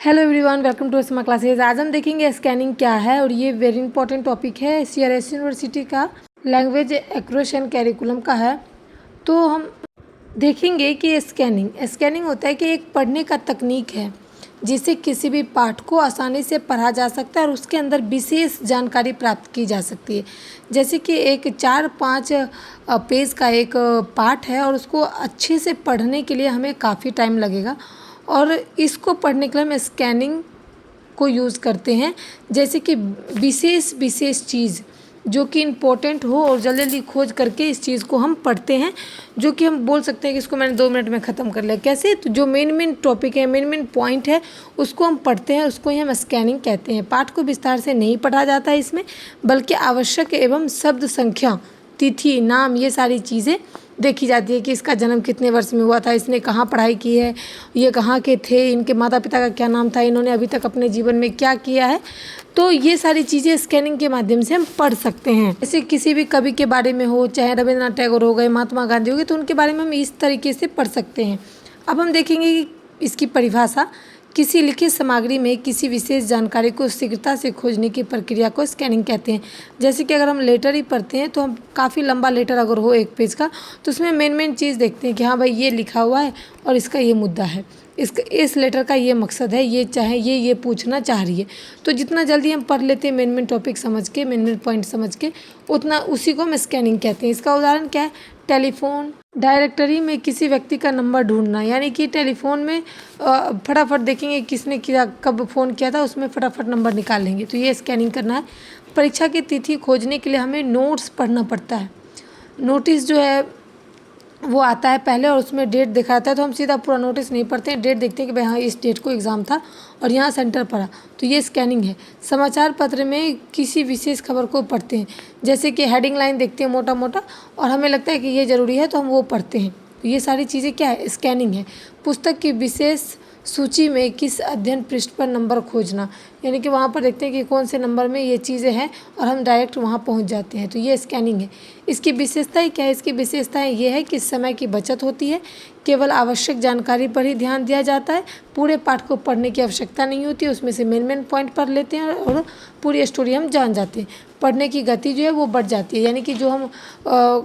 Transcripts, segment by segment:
Hello everyone, welcome to स्मा classes. आज हम देखेंगे स्कैनिंग क्या है और ये वेरी इंपॉर्टेंट टॉपिक है। सीआरएस यूनिवर्सिटी का लैंग्वेज एक्विजिशन कैरिकुलम का है। तो हम देखेंगे कि स्कैनिंग होता है कि एक पढ़ने का तकनीक है जिससे किसी भी पाठ को आसानी से पढ़ा जा सकता है और उसके अंदर विशेष जानकारी प्राप्त की जा सकती है। जैसे कि एक 4-5 पेज का एक पाठ है और उसको अच्छे से पढ़ने के लिए हमें काफ़ी टाइम लगेगा और इसको पढ़ने के लिए हम स्कैनिंग को यूज़ करते हैं। जैसे कि विशेष चीज़ जो कि इम्पोर्टेंट हो और जल्दी जल्दी खोज करके इस चीज़ को हम पढ़ते हैं, जो कि हम बोल सकते हैं कि इसको मैंने 2 मिनट में ख़त्म कर लिया। कैसे? तो जो मेन टॉपिक है, मेन पॉइंट है, उसको हम पढ़ते हैं, उसको ही हम स्कैनिंग कहते हैं। पाठ को विस्तार से नहीं पढ़ा जाता है इसमें, बल्कि आवश्यक एवं शब्द संख्या, तिथि, नाम, ये सारी चीज़ें देखी जाती है कि इसका जन्म कितने वर्ष में हुआ था, इसने कहाँ पढ़ाई की है, ये कहाँ के थे, इनके माता पिता का क्या नाम था, इन्होंने अभी तक अपने जीवन में क्या किया है। तो ये सारी चीज़ें स्कैनिंग के माध्यम से हम पढ़ सकते हैं। जैसे किसी भी कवि के बारे में हो, चाहे रविंद्रनाथ टैगोर हो गए, महात्मा गांधी हो गए, तो उनके बारे में हम इस तरीके से पढ़ सकते हैं। अब हम देखेंगे कि इसकी परिभाषा, किसी लिखित सामग्री में किसी विशेष जानकारी को शीघ्रता से खोजने की प्रक्रिया को स्कैनिंग कहते हैं। जैसे कि अगर हम लेटर ही पढ़ते हैं तो हम काफ़ी लंबा लेटर अगर हो 1 पेज का, तो उसमें मेन चीज़ देखते हैं कि हाँ भाई, ये लिखा हुआ है और इसका ये मुद्दा है, इस लेटर का ये मकसद है, ये चाहे ये पूछना चाह रही है। तो जितना जल्दी हम पढ़ लेते हैं मेन टॉपिक समझ के, मेन पॉइंट समझ के, उतना उसी को हम स्कैनिंग कहते हैं। इसका उदाहरण क्या है? टेलीफोन डायरेक्टरी में किसी व्यक्ति का नंबर ढूंढना, यानी कि टेलीफोन में फटाफट देखेंगे किसने किया, कब फ़ोन किया था, उसमें फटाफट नंबर निकाल लेंगे, तो ये स्कैनिंग करना है। परीक्षा की तिथि खोजने के लिए हमें नोट्स पढ़ना पड़ता है। नोटिस जो है वो आता है पहले और उसमें डेट दिखाता है, तो हम सीधा पूरा नोटिस नहीं पढ़ते हैं, डेट देखते हैं कि भाई हाँ, इस डेट को एग्ज़ाम था और यहाँ सेंटर पड़ा, तो ये स्कैनिंग है। समाचार पत्र में किसी विशेष खबर को पढ़ते हैं, जैसे कि हेडिंग लाइन देखते हैं मोटा और हमें लगता है कि ये ज़रूरी है तो हम वो पढ़ते हैं। तो ये सारी चीज़ें क्या है? स्कैनिंग है। पुस्तक की विशेष सूची में किस अध्ययन पृष्ठ पर नंबर खोजना, यानी कि वहाँ पर देखते हैं कि कौन से नंबर में ये चीज़ें हैं और हम डायरेक्ट वहाँ पहुँच जाते हैं, तो ये स्कैनिंग है। इसकी विशेषताएं क्या है? इसकी विशेषताएं ये है कि समय की बचत होती है, केवल आवश्यक जानकारी पर ही ध्यान दिया जाता है, पूरे पाठ को पढ़ने की आवश्यकता नहीं होती है, उसमें से मेन पॉइंट पढ़ लेते हैं और पूरी स्टोरी हम जान जाते हैं। पढ़ने की गति जो है वो बढ़ जाती है, यानी कि जो हम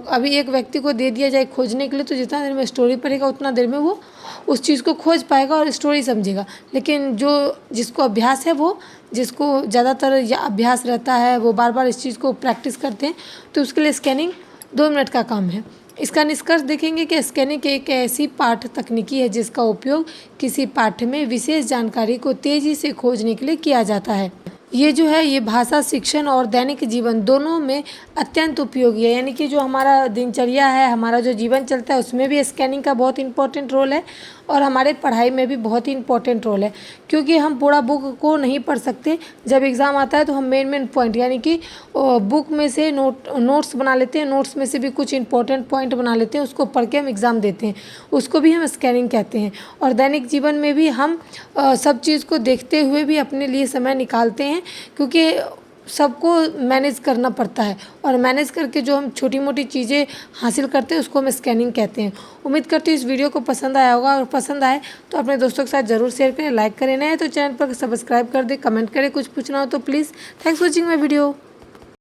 अभी एक व्यक्ति को दे दिया जाए खोजने के लिए, तो जितना देर में स्टोरी पढ़ेगा उतना देर में वो उस चीज़ को खोज पाएगा और स्टोरी समझेगा। लेकिन जिसको अभ्यास है, वो जिसको ज़्यादातर या अभ्यास रहता है, वो बार बार इस चीज़ को प्रैक्टिस करते हैं, तो उसके लिए स्कैनिंग 2 मिनट का काम है। इसका निष्कर्ष देखेंगे कि स्कैनिंग एक ऐसी पाठ तकनीकी है जिसका उपयोग किसी पाठ में विशेष जानकारी को तेज़ी से खोजने के लिए किया जाता है। ये जो है, ये भाषा शिक्षण और दैनिक जीवन दोनों में अत्यंत उपयोगी है, यानी कि जो हमारा दिनचर्या है, हमारा जो जीवन चलता है, उसमें भी स्कैनिंग का बहुत इंपॉर्टेंट रोल है और हमारे पढ़ाई में भी बहुत ही इंपॉर्टेंट रोल है। क्योंकि हम पूरा बुक को नहीं पढ़ सकते, जब एग्ज़ाम आता है तो हम मेन पॉइंट, यानी कि बुक में से नोट्स बना लेते हैं, नोट्स में से भी कुछ इंपॉर्टेंट पॉइंट बना लेते हैं, उसको पढ़ के हम एग्ज़ाम देते हैं, उसको भी हम स्कैनिंग कहते हैं। और दैनिक जीवन में भी हम सब चीज़ को देखते हुए भी अपने लिए समय निकालते हैं, क्योंकि सबको मैनेज करना पड़ता है और मैनेज करके जो हम छोटी मोटी चीज़ें हासिल करते हैं उसको हम स्कैनिंग कहते हैं। उम्मीद करती हूँ इस वीडियो को पसंद आया होगा, और पसंद आए तो अपने दोस्तों के साथ ज़रूर शेयर करें, लाइक करें, नए तो चैनल पर सब्सक्राइब कर दें, कमेंट करें, कुछ पूछना हो तो please. Thanks for watching my video.